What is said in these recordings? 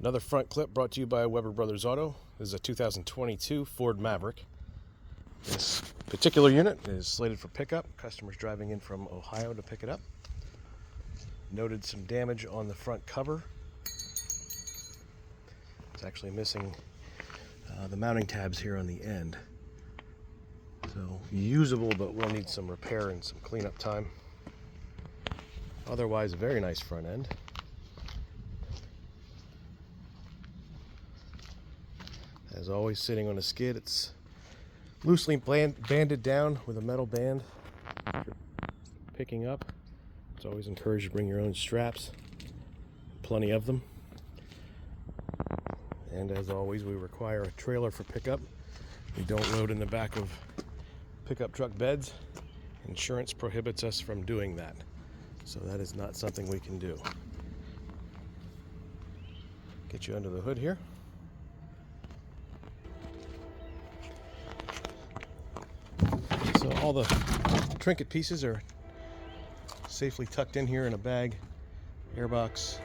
Another front clip brought to you by Weber Brothers Auto. This is a 2022 Ford Maverick. This particular unit is slated for pickup. Customers driving in from Ohio to pick it up. Noted some damage on the front cover. It's actually missing the mounting tabs here on the end. So usable, but will need some repair and some cleanup time. Otherwise, a very nice front end. As always, sitting on a skid. It's loosely banded down with a metal band. Picking up, it's always encouraged to bring your own straps. Plenty of them. And as always, we require a trailer for pickup. We don't load in the back of pickup truck beds. Insurance prohibits us from doing that. So that is not something we can do. Get you under the hood here. So all the trinket pieces are safely tucked in here in a bag. Airbox,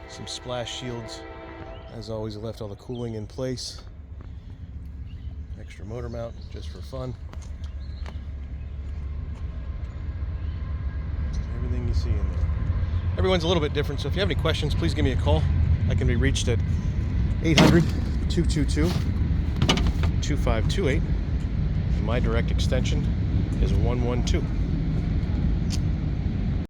some splash shields. As always, I left all the cooling in place. Extra motor mount just for fun. Everything you see in there. Everyone's a little bit different, so if you have any questions, please give me a call. I can be reached at 800-222-2528. My direct extension is 112.